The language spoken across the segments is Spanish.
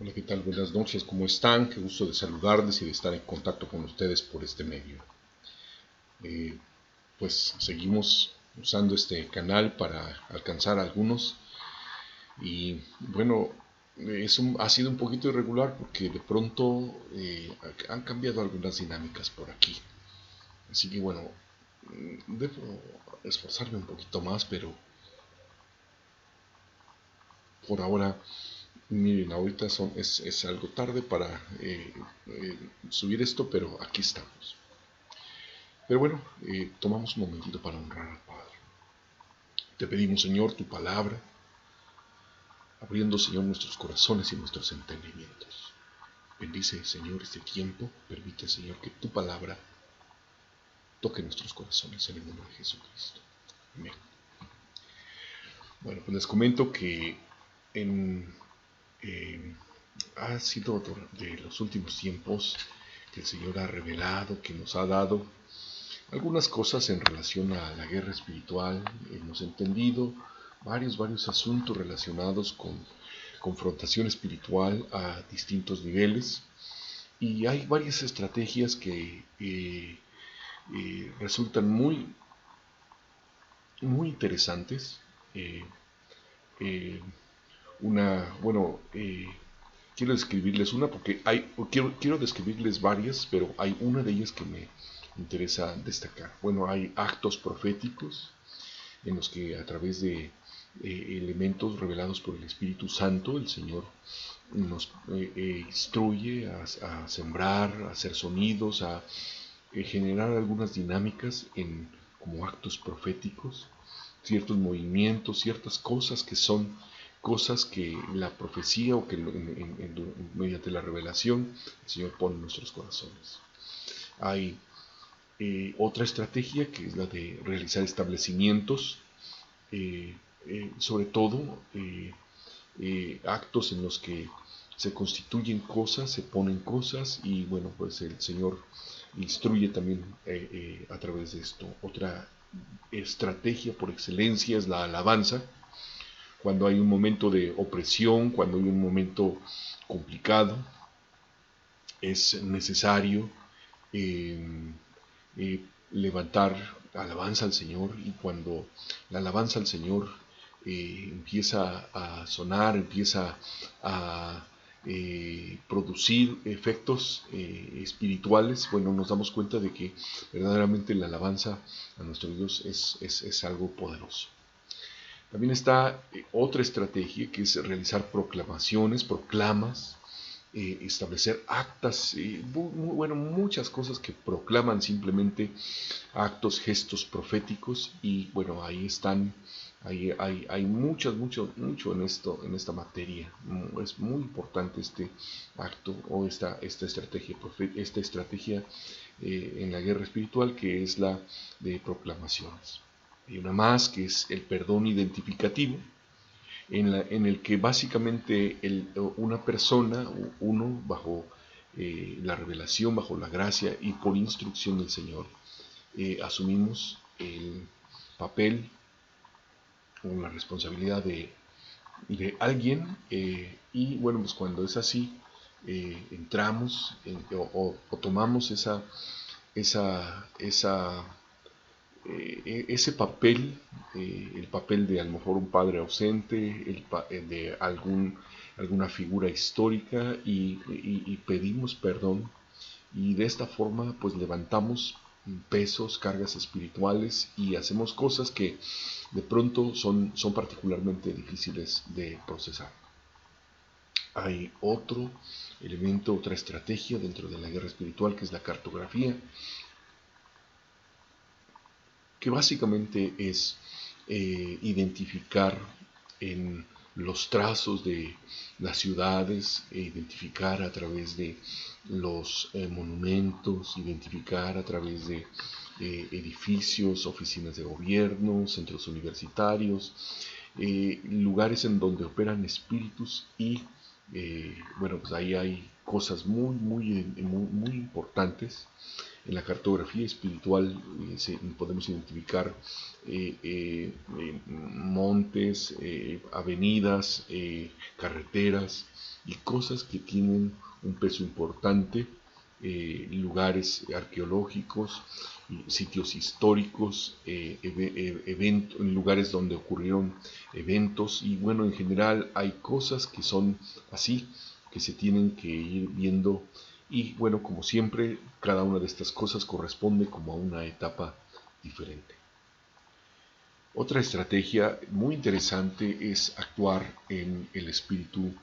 Hola, ¿qué tal? Buenas noches, ¿cómo están? Qué gusto de saludarles y de estar en contacto con ustedes por este medio. Eh, pues seguimos usando este canal para alcanzar a algunos y bueno, ha sido un poquito irregular porque de pronto han cambiado algunas dinámicas por aquí. Así que bueno, debo esforzarme un poquito más, pero por ahora, miren, ahorita es algo tarde para subir esto, pero aquí estamos. Pero bueno, tomamos un momentito para honrar al Padre. Te pedimos, Señor, tu palabra, abriendo, Señor, nuestros corazones y nuestros entendimientos. Bendice, Señor, este tiempo. Permite, Señor, que tu palabra toque nuestros corazones en el nombre de Jesucristo. Amén. Bueno, pues les comento que en, eh, ha sido de los últimos tiempos que el Señor ha revelado, que nos ha dado algunas cosas en relación a la guerra espiritual. Hemos entendido varios asuntos relacionados con confrontación espiritual a distintos niveles y hay varias estrategias que resultan muy interesantes. Eh, eh, bueno, quiero describirles una porque quiero describirles varias, pero hay una de ellas que me interesa destacar. Bueno, hay actos proféticos en los que a través de elementos revelados por el Espíritu Santo, el Señor nos instruye a sembrar, a hacer sonidos, a generar algunas dinámicas como actos proféticos, ciertos movimientos, ciertas cosas que son cosas que la profecía o que mediante la revelación el Señor pone en nuestros corazones. Hay otra estrategia que es la de realizar establecimientos, eh, sobre todo actos en los que se constituyen cosas, se ponen cosas y bueno, pues el Señor instruye también a través de esto. Otra estrategia por excelencia es la alabanza. Cuando hay un momento de opresión, cuando hay un momento complicado, es necesario eh, levantar alabanza al Señor, y cuando la alabanza al Señor empieza a sonar, empieza a producir efectos espirituales, bueno, nos damos cuenta de que verdaderamente la alabanza a nuestro Dios es algo poderoso. También está otra estrategia que es realizar proclamaciones, proclamas, establecer actas, bueno, muchas cosas que proclaman simplemente actos, gestos proféticos, y bueno, ahí están, hay mucho en esta materia. Es muy importante este acto o esta estrategia en la guerra espiritual, que es la de proclamaciones. Hay una más que es el perdón identificativo, en el que básicamente una persona, uno bajo la revelación, bajo la gracia y por instrucción del Señor, asumimos el papel o la responsabilidad de alguien, y bueno, pues cuando es así, entramos o tomamos esa ese papel, el papel de a lo mejor un padre ausente, de alguna figura histórica, y pedimos perdón, y de esta forma pues levantamos pesos, cargas espirituales, y hacemos cosas que de pronto son particularmente difíciles de procesar. Hay otro elemento, otra estrategia dentro de la guerra espiritual, que es la cartografía, que básicamente es identificar en los trazos de las ciudades, identificar a través de los monumentos, identificar a través de edificios, oficinas de gobierno, centros universitarios, lugares en donde operan espíritus, y bueno, pues ahí hay cosas muy importantes en la cartografía espiritual podemos identificar montes, avenidas, carreteras y cosas que tienen un peso importante, lugares arqueológicos, sitios históricos, lugares donde ocurrieron eventos, y bueno, en general hay cosas que son así, que se tienen que ir viendo, y bueno, como siempre, cada una de estas cosas corresponde como a una etapa diferente. Otra estrategia muy interesante es actuar en el espíritu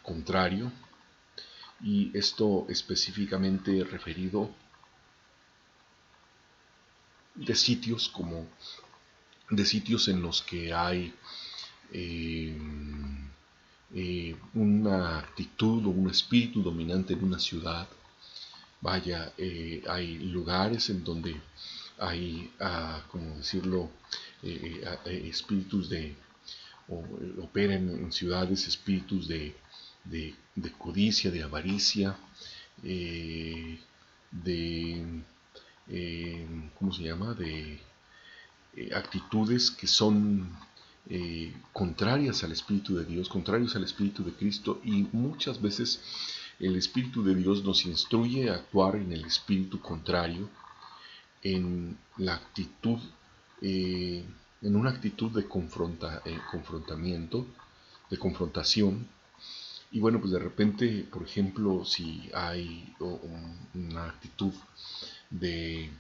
contrario, y esto específicamente referido de sitios en los que hay eh, una actitud o un espíritu dominante en una ciudad. Vaya, hay lugares en donde hay, como decirlo, espíritus operan en ciudades espíritus de codicia, de avaricia, de, ¿cómo se llama?, de actitudes que son contrarias al Espíritu de Dios, contrarios al Espíritu de Cristo, y muchas veces el Espíritu de Dios nos instruye a actuar en el espíritu contrario, en la actitud, en una actitud de confrontamiento, de confrontación. Y bueno, pues de repente, por ejemplo, si hay una actitud de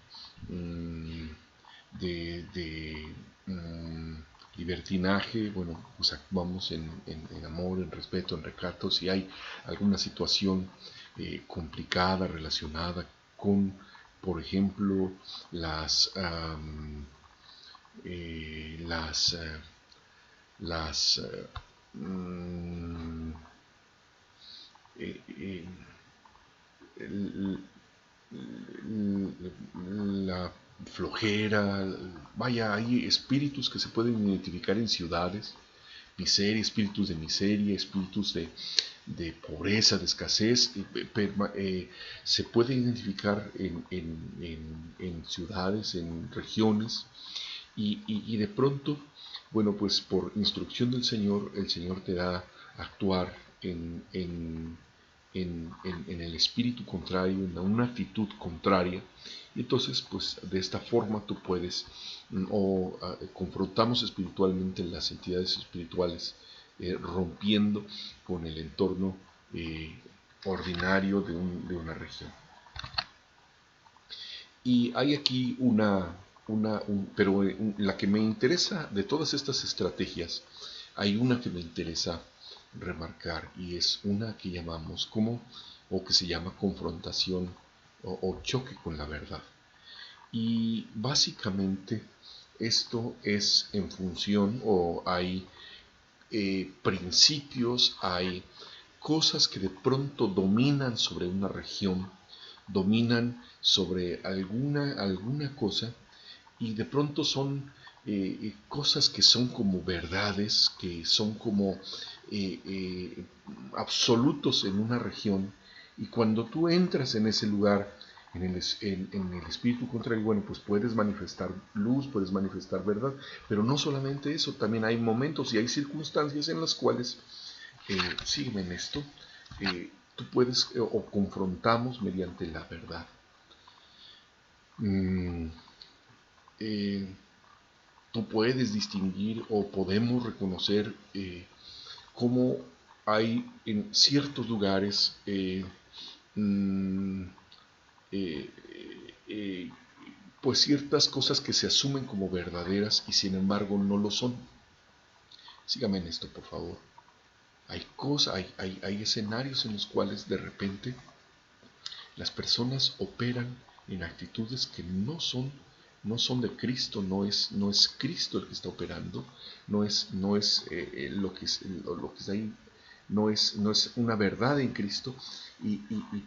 libertinaje, bueno, pues actuamos en amor, en respeto, en recato. Si hay alguna situación complicada relacionada con, por ejemplo, las las la flojera, vaya, hay espíritus que se pueden identificar en ciudades, miseria, espíritus de miseria, espíritus de pobreza, de escasez, se puede identificar en ciudades, en regiones, y de pronto, bueno, pues por instrucción del Señor, el Señor te da a actuar en el espíritu contrario, en una actitud contraria, y entonces pues de esta forma tú puedes, confrontamos espiritualmente las entidades espirituales, rompiendo con el entorno ordinario de una región. Y hay aquí pero la que me interesa de todas estas estrategias, hay una que me interesa remarcar, y es una que llamamos o que se llama confrontación o choque con la verdad. Y básicamente esto es en función, o hay principios, hay cosas que de pronto dominan sobre una región, dominan sobre alguna cosa, y de pronto son cosas que son como verdades, que son como absolutos en una región, y cuando tú entras en ese lugar, en el espíritu contrario, bueno, pues puedes manifestar luz, puedes manifestar verdad, pero no solamente eso, también hay momentos y hay circunstancias en las cuales, sígueme en esto, tú puedes, o confrontamos mediante la verdad. Tú puedes distinguir, o podemos reconocer, cómo hay en ciertos lugares pues ciertas cosas que se asumen como verdaderas y sin embargo no lo son. Sígame en esto, por favor. Hay escenarios en los cuales de repente las personas operan en actitudes que no son de Cristo, no es Cristo el que está operando, no es lo que está ahí, no es una verdad en Cristo, y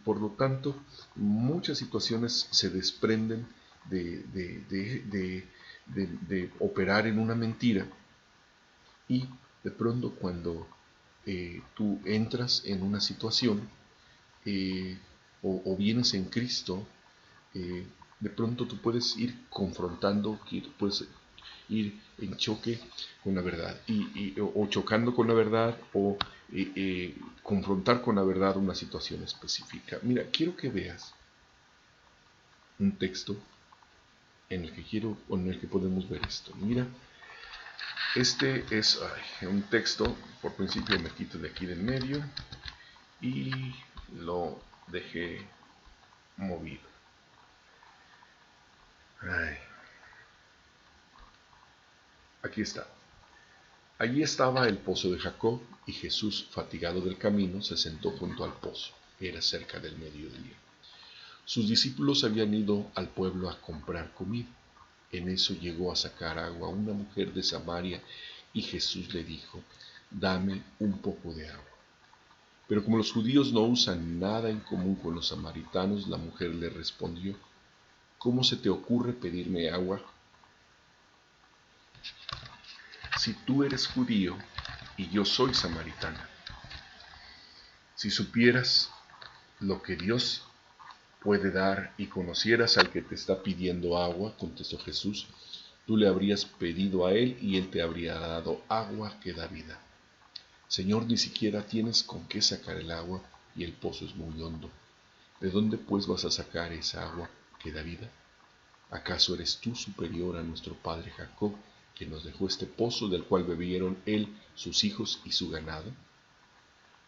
por lo tanto muchas situaciones se desprenden de operar en una mentira, y de pronto cuando tú entras en una situación, o vienes en Cristo, de pronto tú puedes ir confrontando, puedes ir en choque con la verdad, o chocando con la verdad, o confrontar con la verdad una situación específica. Mira, quiero que veas un texto en el que podemos ver esto. Mira, este es un texto, por principio me quito de aquí del medio y lo dejé movido. Aquí está. Allí estaba el pozo de Jacob, y Jesús, fatigado del camino, se sentó junto al pozo. Era cerca del mediodía. Sus discípulos habían ido al pueblo a comprar comida. En eso llegó a sacar agua una mujer de Samaria, y Jesús le dijo: dame un poco de agua. Pero como los judíos no usan nada en común con los samaritanos, la mujer le respondió: ¿cómo se te ocurre pedirme agua si tú eres judío y yo soy samaritana? Si supieras lo que Dios puede dar y conocieras al que te está pidiendo agua, contestó Jesús, tú le habrías pedido a él y él te habría dado agua que da vida. Señor, ni siquiera tienes con qué sacar el agua y el pozo es muy hondo. ¿De dónde pues vas a sacar esa agua que da vida? ¿Acaso eres tú superior a nuestro padre Jacob, que nos dejó este pozo del cual bebieron él, sus hijos y su ganado?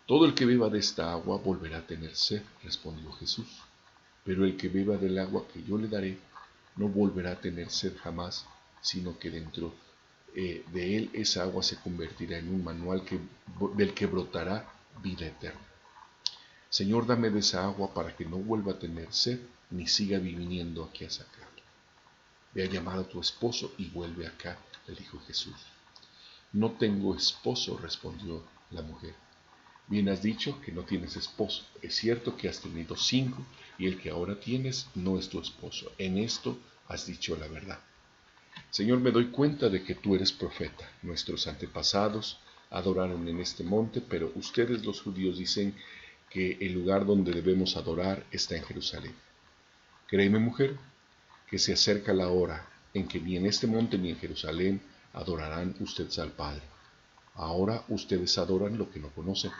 Todo el que beba de esta agua volverá a tener sed, respondió Jesús. Pero el que beba del agua que yo le daré no volverá a tener sed jamás, sino que dentro de él esa agua se convertirá en un manual del que brotará vida eterna. Señor, dame de esa agua para que no vuelva a tener sed, ni siga viniendo aquí a sacarla. Ve a llamar a tu esposo y vuelve acá, le dijo Jesús. No tengo esposo, respondió la mujer. Bien has dicho que no tienes esposo. Es cierto que has tenido 5 y el que ahora tienes no es tu esposo. En esto has dicho la verdad. Señor, me doy cuenta de que tú eres profeta. Nuestros antepasados adoraron en este monte, pero ustedes los judíos dicen que el lugar donde debemos adorar está en Jerusalén. Créeme, mujer, que se acerca la hora en que ni en este monte ni en Jerusalén adorarán ustedes al Padre. Ahora ustedes adoran lo que no conocen.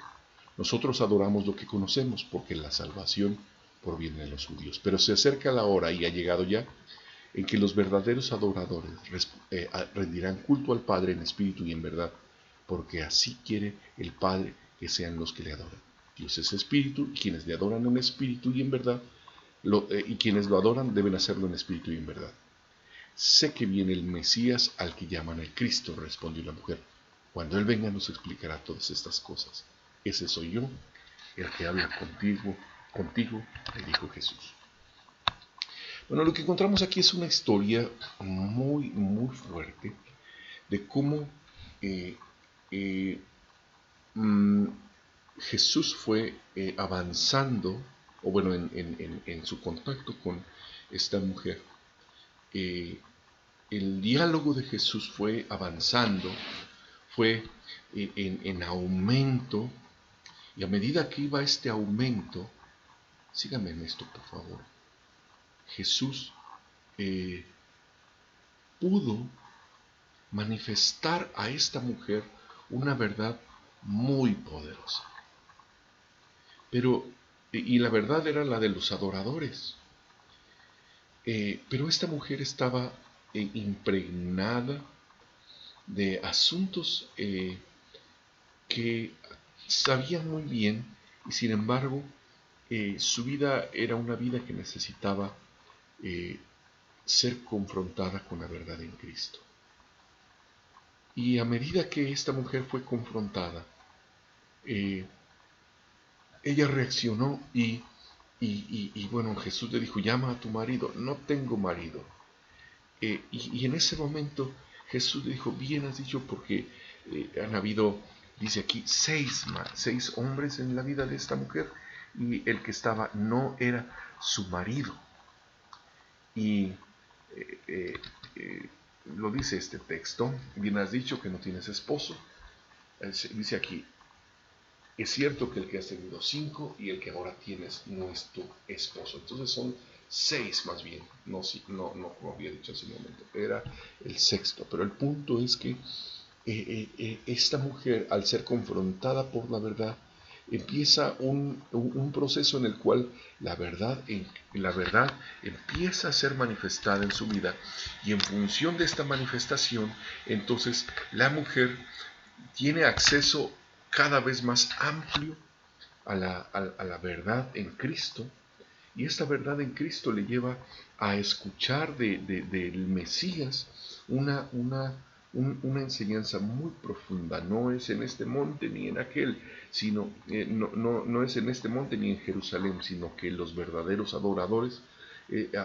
Nosotros adoramos lo que conocemos, porque la salvación proviene de los judíos. Pero se acerca la hora, y ha llegado ya, en que los verdaderos adoradores rendirán culto al Padre en espíritu y en verdad, porque así quiere el Padre que sean los que le adoran. Dios es espíritu, y quienes le adoran en espíritu y en verdad, y quienes lo adoran deben hacerlo en espíritu y en verdad. Sé que viene el Mesías, al que llaman el Cristo, respondió la mujer. Cuando Él venga nos explicará todas estas cosas. Ese soy yo, el que habla contigo, le dijo Jesús. Bueno, lo que encontramos aquí es una historia muy, muy fuerte de cómo Jesús fue avanzando, o bueno, en su contacto con esta mujer. El diálogo de Jesús fue avanzando, fue en aumento, y a medida que iba este aumento, síganme en esto por favor, Jesús pudo manifestar a esta mujer una verdad muy poderosa. Y la verdad era la de los adoradores. Pero esta mujer estaba impregnada de asuntos que sabía muy bien, y sin embargo su vida era una vida que necesitaba ser confrontada con la verdad en Cristo. Y a medida que esta mujer fue confrontada, ella reaccionó y bueno, Jesús le dijo: llama a tu marido. No tengo marido. Y en ese momento Jesús le dijo: bien has dicho, porque han habido, dice aquí, 6 hombres en la vida de esta mujer, y el que estaba no era su marido. Y lo dice este texto: bien has dicho que no tienes esposo. Dice aquí: es cierto que el que has tenido 5 y el que ahora tienes no es tu esposo. Entonces son 6 más bien, no, sí, no como había dicho hace un momento, era el sexto, pero el punto es que esta mujer, al ser confrontada por la verdad, empieza un proceso en el cual la verdad empieza a ser manifestada en su vida, y en función de esta manifestación, entonces la mujer tiene acceso cada vez más amplio a la verdad en Cristo, y esta verdad en Cristo le lleva a escuchar del Mesías una enseñanza muy profunda. No es en este monte ni en aquel, sino no es en este monte ni en Jerusalén, sino que los verdaderos adoradores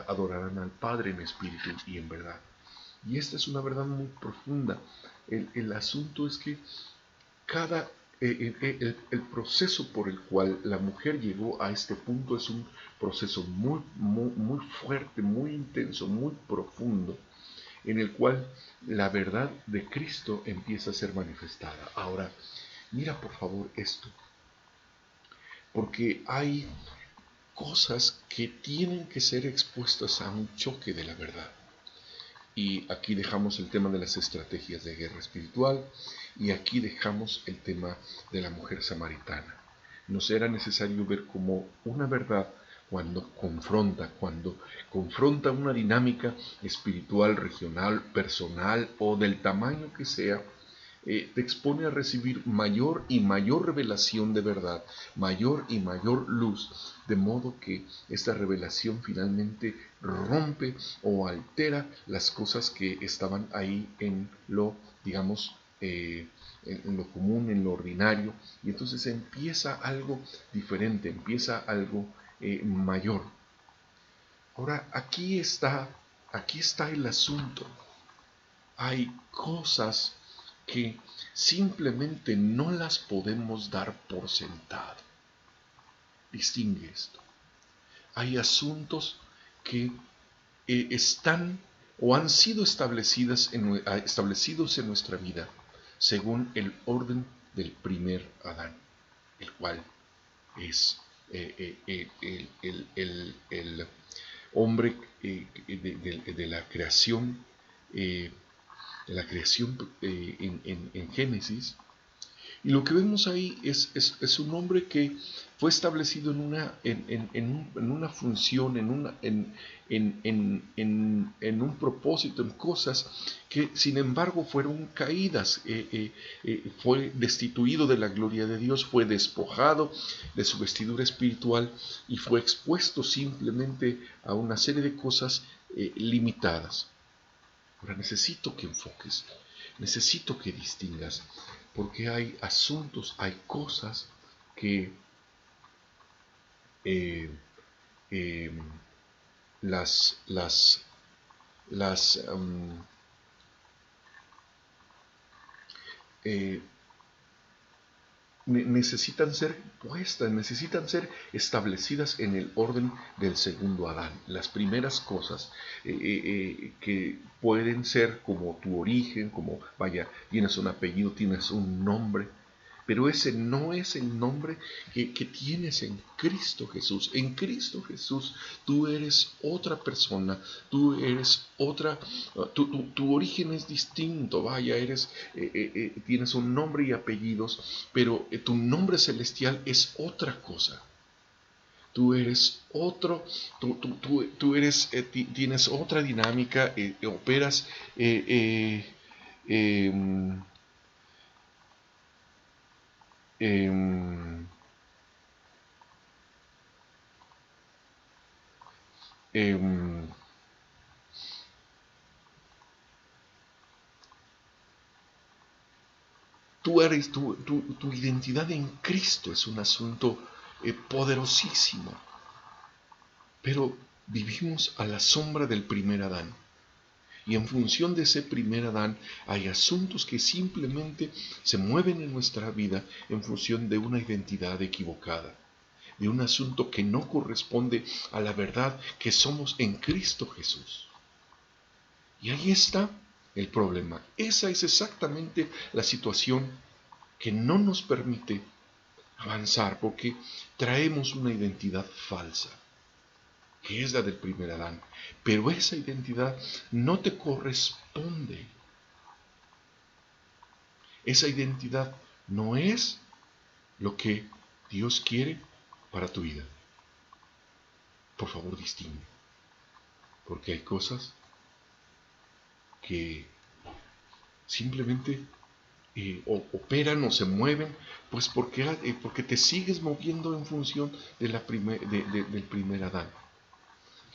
adorarán al Padre en espíritu y en verdad. Y esta es una verdad muy profunda. El asunto es que cada el proceso por el cual la mujer llegó a este punto es un proceso muy fuerte, muy intenso, muy profundo, en el cual la verdad de Cristo empieza a ser manifestada. Ahora, mira por favor esto, porque hay cosas que tienen que ser expuestas a un choque de la verdad. Y aquí dejamos el tema de las estrategias de guerra espiritual, y aquí dejamos el tema de la mujer samaritana. Nos era necesario ver cómo una verdad, cuando confronta una dinámica espiritual, regional, personal o del tamaño que sea, te expone a recibir mayor y mayor revelación de verdad, mayor y mayor luz, de modo que esta revelación finalmente rompe o altera las cosas que estaban ahí en lo, digamos, en lo común, en lo ordinario, y entonces empieza algo diferente, empieza algo mayor. Ahora, aquí está el asunto. Hay cosas que simplemente no las podemos dar por sentado. Distingue esto. Hay asuntos que están o han sido establecidos en nuestra vida según el orden del primer Adán, el cual es el hombre de la creación, en Génesis. Y lo que vemos ahí es un hombre que fue establecido en una función, en un propósito, en cosas que sin embargo fueron caídas. Fue destituido de la gloria de Dios, fue despojado de su vestidura espiritual y fue expuesto simplemente a una serie de cosas limitadas. Ahora necesito que enfoques, necesito que distingas, porque hay asuntos, hay cosas que eh, eh, las, las, las eh, necesitan ser puestas, necesitan ser establecidas en el orden del segundo Adán. Las primeras cosas que pueden ser como tu origen, como, vaya, tienes un apellido, tienes un nombre, pero ese no es el nombre que tienes en Cristo Jesús. En Cristo Jesús tú eres otra persona, tú eres otra, tu origen es distinto, vaya, tienes un nombre y apellidos, pero tu nombre celestial es otra cosa. Tú eres otro, tú eres, tienes otra dinámica, operas em, em, em, tu identidad en Cristo es un asunto poderosísimo, pero vivimos a la sombra del primer Adán. Y en función de ese primer Adán hay asuntos que simplemente se mueven en nuestra vida en función de una identidad equivocada, de un asunto que no corresponde a la verdad que somos en Cristo Jesús. Y ahí está el problema. Esa es exactamente la situación que no nos permite avanzar, porque traemos una identidad falsa. que es la del primer Adán. Pero esa identidad no te corresponde. Esa identidad no es lo que Dios quiere para tu vida. Por favor, distingue. Porque hay cosas que simplemente operan o se mueven, pues porque te sigues moviendo en función de del primer Adán.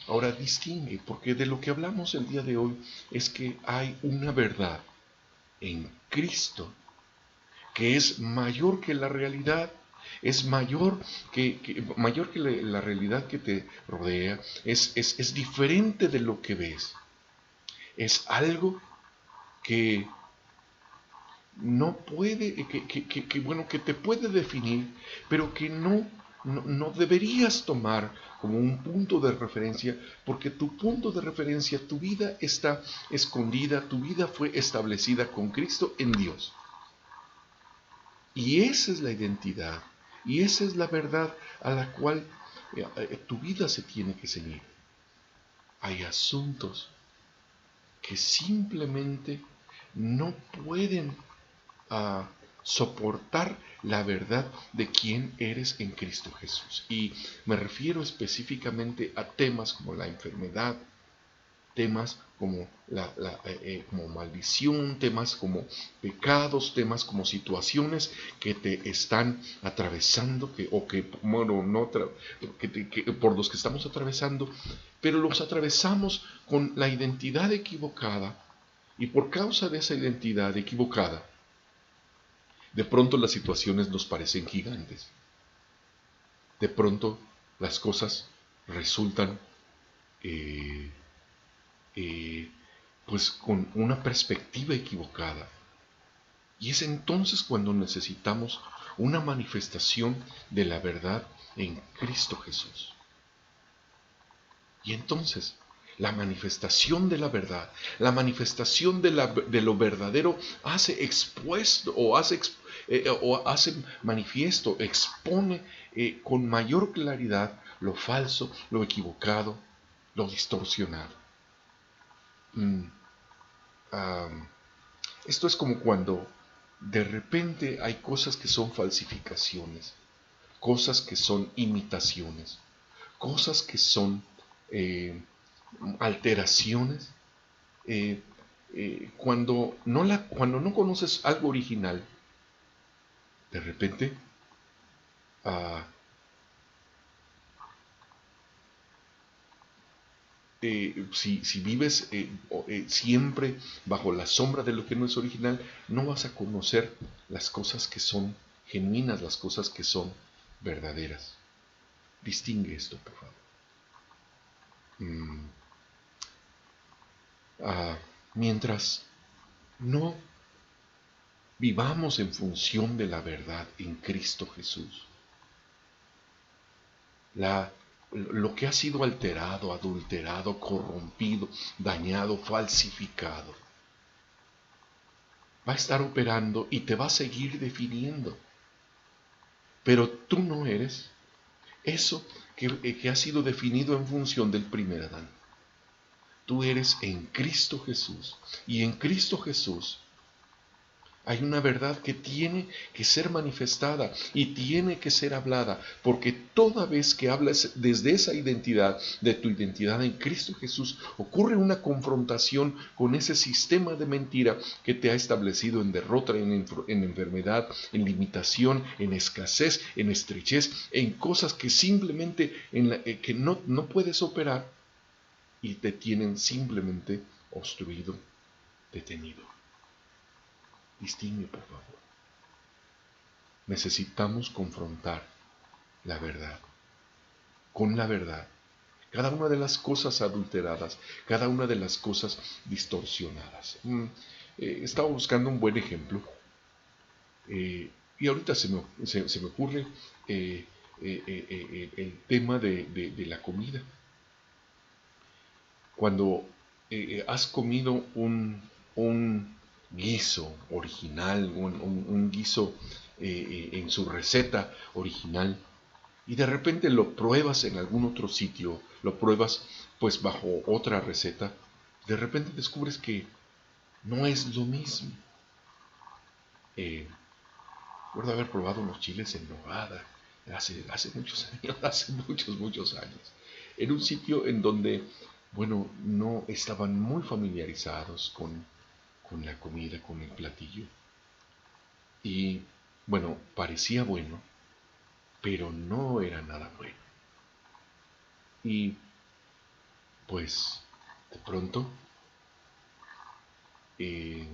Ahora distingue, porque de lo que hablamos el día de hoy es que hay una verdad en Cristo que es mayor que la realidad, es mayor que la realidad que te rodea, es diferente de lo que ves, es algo que no puede, bueno, que te puede definir, pero que no deberías tomar como un punto de referencia, porque tu punto de referencia, tu vida está escondida, tu vida fue establecida con Cristo en Dios. Y esa es la identidad, y esa es la verdad a la cual tu vida se tiene que ceñir. Hay asuntos que simplemente no pueden a soportar la verdad de quién eres en Cristo Jesús. Y me refiero específicamente a temas como la enfermedad, temas como como maldición, temas como pecados, temas como situaciones que te están atravesando, por los que estamos atravesando, pero los atravesamos con la identidad equivocada, y por causa de esa identidad equivocada, de pronto las situaciones nos parecen gigantes. De pronto las cosas resultan pues con una perspectiva equivocada. Y es entonces cuando necesitamos una manifestación de la verdad en Cristo Jesús. Y entonces la manifestación de la verdad, la manifestación de lo verdadero hace expuesto o hace manifiesto, expone con mayor claridad lo falso, lo equivocado, lo distorsionado. Esto es como cuando de repente hay cosas que son falsificaciones, cosas que son imitaciones, cosas que son alteraciones. Cuando no conoces algo original, de repente uh, si vives siempre bajo la sombra de lo que no es original, no vas a conocer las cosas que son genuinas, las cosas que son verdaderas. Distingue esto, por favor. Mientras no vivamos en función de la verdad en Cristo Jesús, lo que ha sido alterado, adulterado, corrompido, dañado, falsificado, va a estar operando y te va a seguir definiendo. Pero tú no eres eso que ha sido definido en función del primer Adán. Tú eres en Cristo Jesús. Y en Cristo Jesús hay una verdad que tiene que ser manifestada y tiene que ser hablada, porque toda vez que hablas desde esa identidad, de tu identidad en Cristo Jesús, ocurre una confrontación con ese sistema de mentira que te ha establecido en derrota, en enfermedad, en limitación, en escasez, en estrechez, en cosas que simplemente que no puedes operar y te tienen simplemente obstruido, detenido. Distingue, por favor. Necesitamos confrontar la verdad con la verdad. Cada una de las cosas adulteradas, cada una de las cosas distorsionadas. Estaba buscando un buen ejemplo y ahorita se me ocurre el tema de la comida. Cuando has comido un guiso original, un guiso en su receta original, y de repente lo pruebas en algún otro sitio lo pruebas pues bajo otra receta, de repente descubres que no es lo mismo. Recuerdo haber probado unos chiles en nogada hace muchos años, hace muchos años, en un sitio en donde, bueno, no estaban muy familiarizados con la comida, con el platillo. Y, bueno, parecía bueno, pero no era nada bueno. Y, pues, de pronto, eh,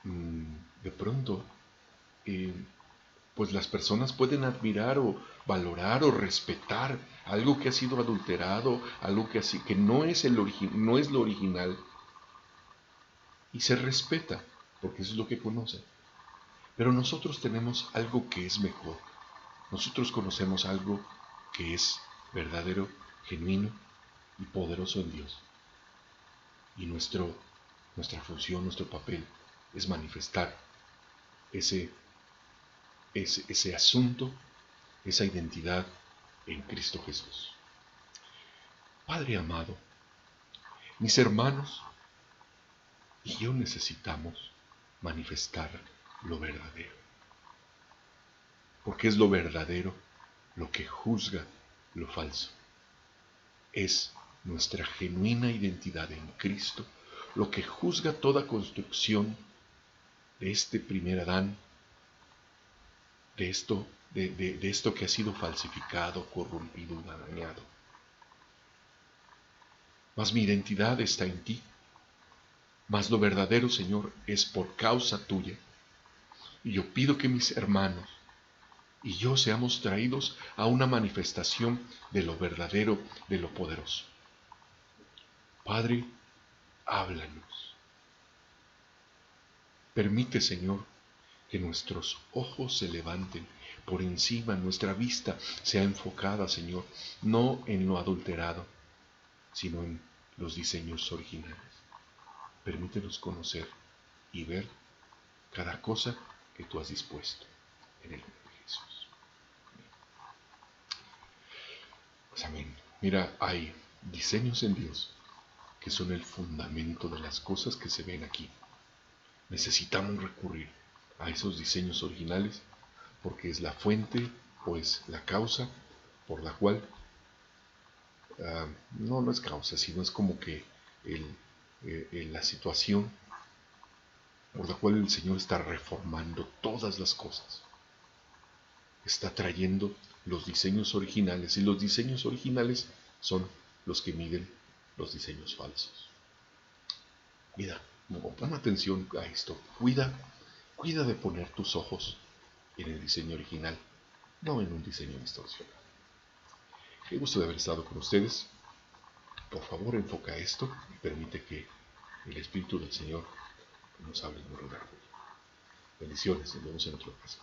de pronto, eh, pues las personas pueden admirar o valorar o respetar algo que ha sido adulterado, algo que así que no es no es lo original, y se respeta, porque eso es lo que conocen. Pero nosotros tenemos algo que es mejor. Nosotros conocemos algo que es verdadero, genuino y poderoso en Dios. Y nuestra función, nuestro papel es manifestar ese, ese asunto, esa identidad en Cristo Jesús. Padre amado, mis hermanos y yo necesitamos manifestar lo verdadero, porque es lo verdadero lo que juzga lo falso. Es nuestra genuina identidad en Cristo lo que juzga toda construcción de este primer Adán, de esto que ha sido falsificado, corrompido, dañado. Mas mi identidad está en ti, mas lo verdadero, Señor, es por causa tuya. Y yo pido que mis hermanos y yo seamos traídos a una manifestación de lo verdadero, de lo poderoso. Padre, háblanos. Permite, Señor, que nuestros ojos se levanten por encima, nuestra vista sea enfocada, Señor, no en lo adulterado, sino en los diseños originales. Permítenos conocer y ver cada cosa que tú has dispuesto en el nombre de Jesús. Pues amén. Mira, hay diseños en Dios que son el fundamento de las cosas que se ven aquí. Necesitamos recurrir a esos diseños originales porque es la fuente o es la causa por la cual, no es causa, sino es como que la situación por la cual el Señor está reformando todas las cosas. Está trayendo los diseños originales y los diseños originales son los que miden los diseños falsos. Mira, pon atención a esto. Cuida de poner tus ojos en el diseño original, no en un diseño distorsionado. Qué gusto de haber estado con ustedes. Por favor, enfoca esto y permite que el Espíritu del Señor nos hable en un lugar. Bendiciones, nos vemos en otro caso.